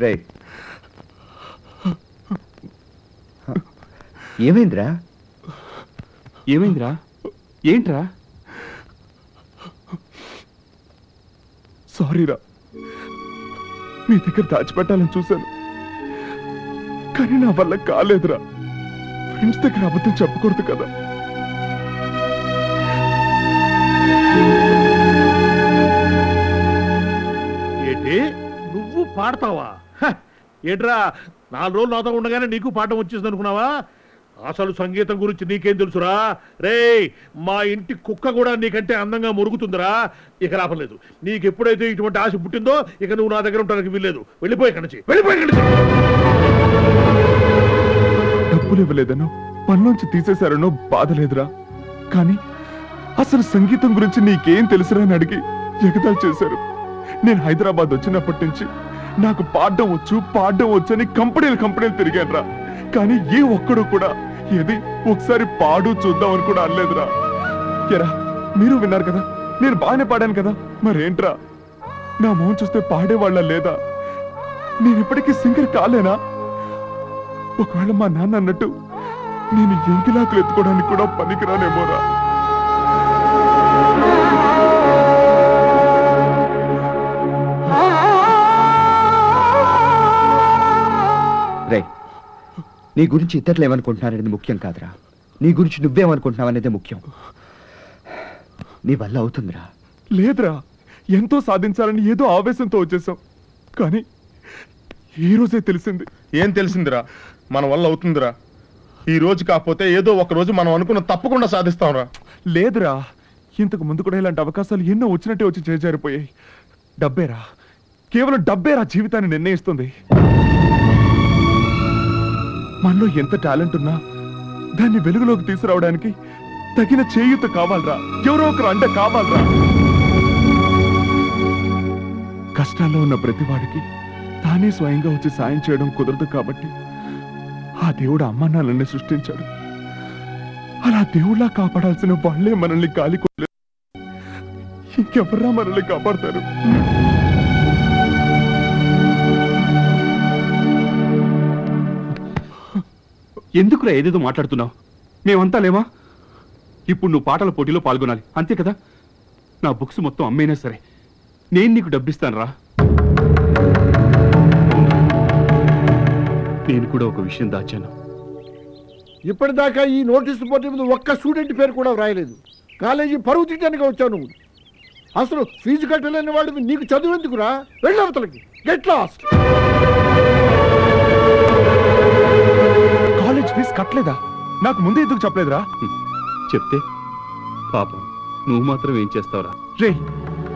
రే ఏమైందిరా? ఏమైందిరా? ఏంట్రా? సారీరా, మీ దగ్గర దాచిపెట్టాలని చూశాను, కానీ నా వల్ల కాలేదురా. ఫ్రెండ్స్ దగ్గర అబద్ధం చెప్పకూడదు కదా. ఏంటి నువ్వు పాడతావా? ఏంట్రా 4 రోజులు నాతో ఉండగానే నీకు పాఠం వచ్చేసింది అనుకున్నావా? అసలు సంగీతం గురించి నీకేం తెలుసురా? రే, మా ఇంటి కుక్క కూడా నీకంటే అందంగా మురుగుతుందిరా. ఇక లాభలేదు. నీకు ఎప్పుడైతే ఇటువంటి ఆశ పుట్టిందో ఇక నువ్వు నా దగ్గర ఉండడానికి వీల్లేదు. వెళ్ళిపోయి ఇక్కడి నుంచి. డబ్బులు ఇవ్వలేదనో పనిలోంచి తీసేశారనో బాధ లేదురా, కానీ అసలు సంగీతం గురించి నీకేం తెలుసురా అని అడిగి ఎగతాళి చేశారు. నేను హైదరాబాద్ వచ్చినప్పటి నుంచి నాకు పాడడం వచ్చు అని కంపెనీలు తిరిగాను రా, కానీ ఏ ఒక్కడు కూడా ఏది ఒకసారి పాడు చూద్దాం అని కూడా అనలేదురా. ఎరా, మీరు విన్నారు కదా, నేను బాగానే పాడాను కదా, మరేంట్రా నా మొహం చూస్తే పాడేవాళ్ళ లేదా? నేను ఇప్పటికీ సింగర్ కాలేనా? ఒకవేళ మా నాన్న అన్నట్టు నేను ఎంకిలాకులు ఎత్తుకోవడానికి కూడా పనికిరానేమోరా. రే, నీ గురించి ఇతరులు ఏమనుకుంటున్నారనేది ముఖ్యం కాదురా, నీ గురించి నువ్వేమనుకుంటున్నావు అనేది ముఖ్యం. నీ వల్ల అవుతుందిరా? లేదురా, ఎంతో సాధించాలని ఏదో ఆవేశంతో వచ్చేసాం, కానీ ఈ రోజే తెలిసింది. ఏం తెలిసిందిరా? మన వల్ల అవుతుందిరా. ఈ రోజు కాకపోతే ఏదో ఒక రోజు మనం అనుకున్న తప్పకుండా సాధిస్తాంరా. లేదురా, ఇంతకు ముందు కూడా ఇలాంటి అవకాశాలు ఎన్నో వచ్చినట్టే వచ్చి చేజారిపోయాయి. డబ్బేరా, కేవలం డబ్బేరా జీవితాన్ని నిర్ణయిస్తుంది. మనలో ఎంత టాలెంట్ ఉన్నా దాన్ని వెలుగులోకి తీసుకురావడానికి తగిన చేయూత కావాలరా, ఎవరో ఒకరు అండ కావాలరా. కష్టాల్లో ఉన్న ప్రతివాడికి తానే స్వయంగా వచ్చి సాయం చేయడం కుదరదు కాబట్టి ఆ దేవుడు అమ్మానాన్నని సృష్టించాడు. అలా దేవుళ్ళ కాపాడాల్సిన వాళ్లే మనల్ని గాలి కొట్టలేదు, ఇంకెవర్రా మనల్ని కాపాడతారు? ఎందుకురా ఏదేదో మాట్లాడుతున్నావు? మేమంతా లేమా? ఇప్పుడు నువ్వు పాటల పోటీలో పాల్గొనాలి, అంతే కదా? నా బుక్స్ మొత్తం అమ్మేనా సరే నేను నీకు డబ్బిస్తాను రా. నేను కూడా ఒక విషయం దాచాను. ఇప్పటిదాకా ఈ నోటీసు బోర్డు మీద ఒక్క స్టూడెంట్ పేరు కూడా వ్రాయలేదు. కాలేజీ పరువు తీయడానికి వచ్చావు నువ్వు. అసలు ఫీజు కట్టలేని వాడివి నీకు చదువు ఎందుకురా? వెళ్ళవతలకి. Get lost. కాలేజ్ ఫీజు కట్టలేదా? నాకు ముందే ఎందుకు చెప్పలేదురా? చెప్తే పాపం నువ్వు మాత్రం ఏం చేస్తావురా? రే,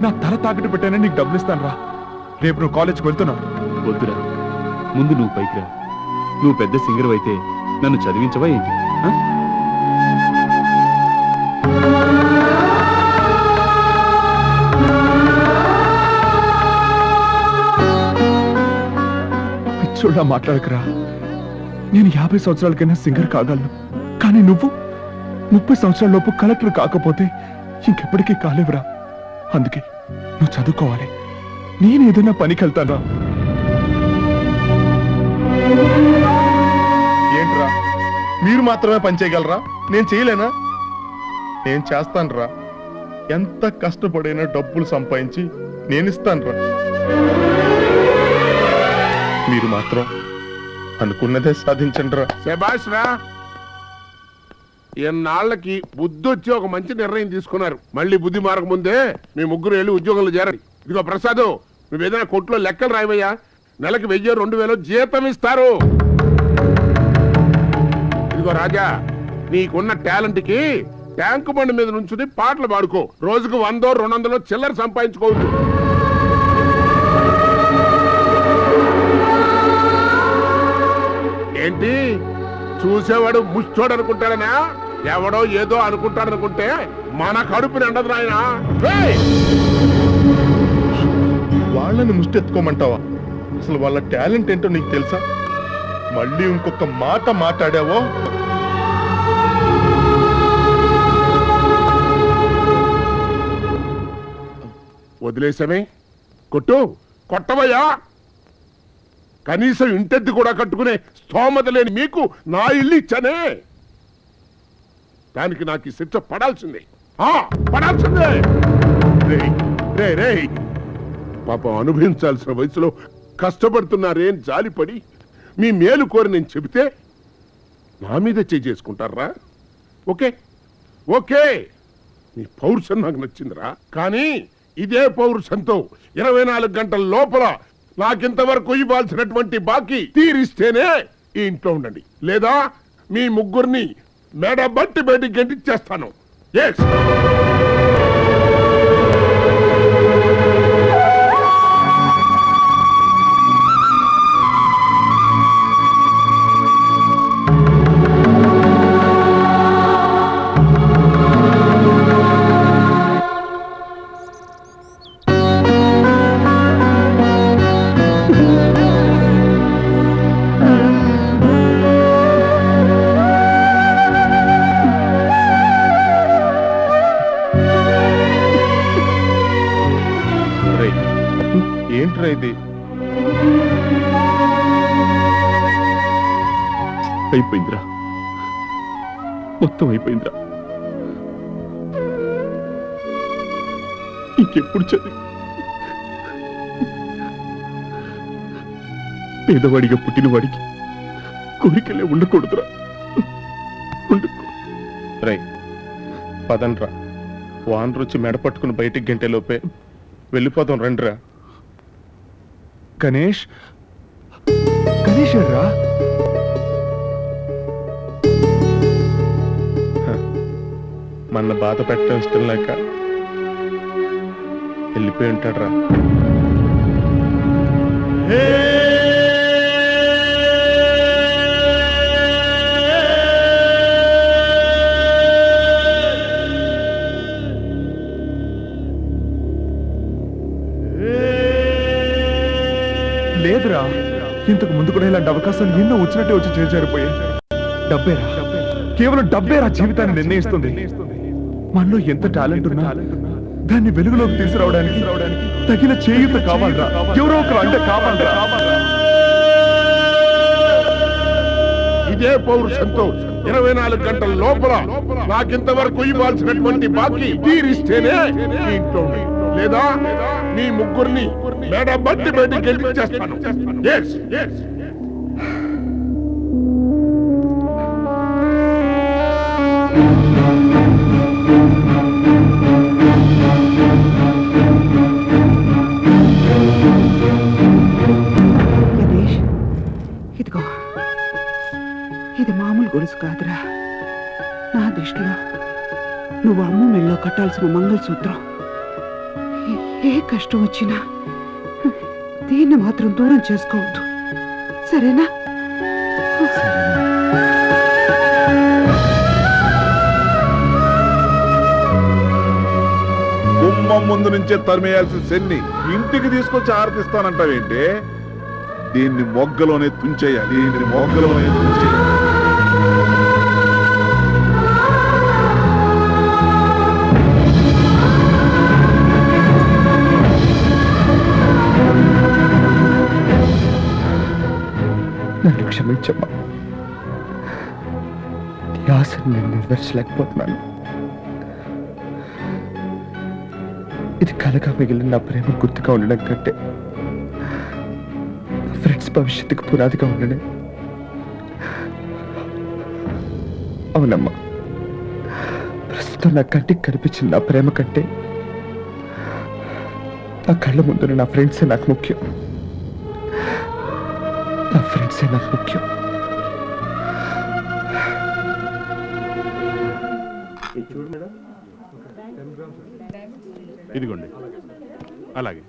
నా తల తాకట్టు పెట్టానే నీకు డబ్బులు ఇస్తాను రా. రేపు నువ్వు కాలేజ్కి వెళ్తున్నావు. వద్దురా, ముందు నువ్వు పైకి రా. నువ్వు పెద్ద సింగర్ అయితే నన్ను చదివించవా ఏంటి? పిచ్చోళ్ళ మాట్లాడకరా. నేను 50 సంవత్సరాలకైనా సింగర్ కాగలను, కానీ నువ్వు 30 సంవత్సరాల లోపు కలెక్టర్ కాకపోతే ఇంకెప్పటికీ కాలేవురా. అందుకే నువ్వు చదువుకోవాలి. నేను ఏదైనా పనికి వెళ్తానా? ఏంట్రా, మీరు మాత్రమే పని చేయగలరా? నేను చేయలేనా? నేను చేస్తానురా. ఎంత కష్టపడైనా డబ్బులు సంపాదించి నేను ఇస్తానురా. మీరు మాత్రం అనుకున్నదే సాధించండి రా. శభాష్ రా. ఎన్నాళ్ళకి బుద్ధి వచ్చి ఒక మంచి నిర్ణయం తీసుకున్నారు. మళ్ళీ బుద్ధి మారక ముందే మీ ముగ్గురు వెళ్ళి ఉద్యోగంలో చేరండి. ఇదిగో ప్రసాద్, నువ్వు ఏదైనా కొట్లో లెక్కలు రాయవయ్యా. నెలకి 1000-2000 జీతం ఇస్తారు. ఇదిగో రాజా, నీకున్న టాలెంట్ కి ట్యాంకు బండి మీద నుంచుని పాటలు పాడుకో. రోజుకు 100-200 చిల్లర సంపాదించుకోవచ్చు. ఏంటి చూసేవాడు ముష్టోడు అనుకుంటాడనా? ఎవడో ఏదో అనుకుంటాడనుకుంటే మన కడుపు నిండదు నాయనా. వాళ్ళని ముష్టెత్తుకోమంటావా? అసలు వాళ్ళ టాలెంట్ ఏంటో నీకు తెలుసా? మళ్ళీ ఇంకొక మాట మాట్లాడావో వదిలేసామే. కొట్టు, కొట్టవయ్యా. కనీసం ఇంటెద్ది కూడా కట్టుకునే స్తోమత లేని మీకు నా ఇల్లు ఇచ్చానే, దానికి నాకు ఈ శిక్ష పడాల్సిందే, పడాల్సిందే. రేయ్ పాపం అనుభవించాల్సిన వయసులో కష్టపడుతున్నారే అని జాలిపడి మీ మేలు కోరి నేను చెబితే నా మీద చేసుకుంటారా? ఓకే ఓకే, నీ పౌరుషం నాకు నచ్చిందిరా. కానీ ఇదే పౌరుషంతో 24 గంటల లోపల నాకింతవరకు ఇవ్వాల్సినటువంటి బాకీ తీరిస్తేనే ఈ ఇంట్లో ఉండండి, లేదా మీ ముగ్గురిని మెడ బట్టి బయటికి గెంటిచ్చేస్తాను. ఎస్, ఏంట్రా ఇది? అయిపోయిందిరా, మొత్తం అయిపోయిందిరా. ఇంకెప్పుడు చదివి పేదవాడిగా పుట్టినవాడికి కోరికలే ఉండకూడదురా. రై పదండ్రా, వాన్ రుచి మెడ పట్టుకుని బయటికి గంటే లోపే వెళ్ళిపోదాం రండిరా. గణేష్ రా, మన బాధ పెట్టడం ఇష్టం లేక వెళ్ళిపోయి ఉంటాడ్రా. లేదురా, ఇంతకు ముందు కూడా ఇలాంటి అవకాశాలు ఎన్నో వచ్చినట్టే వచ్చి చేరిపోయాయి. డబ్బేరా, కేవలం డబ్బేరా జీవితాన్ని నిర్ణయిస్తుంది. మనలో ఎంత టాలెంట్ ఉన్నా దాన్ని వెలుగులోకి తీసుకురావడానికి తగిన చేయూత కావాలరా, ఎవరో ఒకరు అంటే కావాలరా. ఇదే పౌరుషంతో 24 గంటల లోపల నాకింతవరకు ఇవ్వాల్సినటువంటి బాకీ తీరిస్తేనే ఈ ఇంట్లో ఉండండి, లేదా మీ ముగ్గురిని మెడ బట్టి బయటికి గెలిపించేస్తాను. Yes, yes. గణేష్, ఇదిగో, ఇది మామూలు గొలుసు కాదురా. నా దృష్టిలో నువ్వు అమ్మ మెళ్ళలో కట్టాల్సిన మంగళసూత్రం. ఏ కష్టం వచ్చినా దీన్ని మాత్రం దూరం చేసుకోవద్దు, సరేనా? గుమ్మం ముందు నుంచే తరిమేయాల్సిన శన్ని ఇంటికి తీసుకొచ్చి ఆరతిస్తానంటావేంటి? దీన్ని మొగ్గలోనే తుంచేయాలి, దీన్ని మొగ్గలోనే తుంచేయాలి. నన్ను క్షమించమ్మా, నీ ఆశను నేను నెరవేర్చలేకపోతున్నాను. ఇది కలగా మిగిలిన నా ప్రేమ గుర్తుగా ఉండడం కంటే నా ఫ్రెండ్స్ భవిష్యత్తుకు పునాదిగా ఉండనే. అవునమ్మా, ప్రస్తుతం నా కంటికి కనిపించిన నా ప్రేమ కంటే నా కళ్ళ ముందున్న నా ఫ్రెండ్సే నాకు ముఖ్యం. నా ఫ్రెండ్సే నాకు ముఖ్యం. ఇదిగోండి, అలాగే.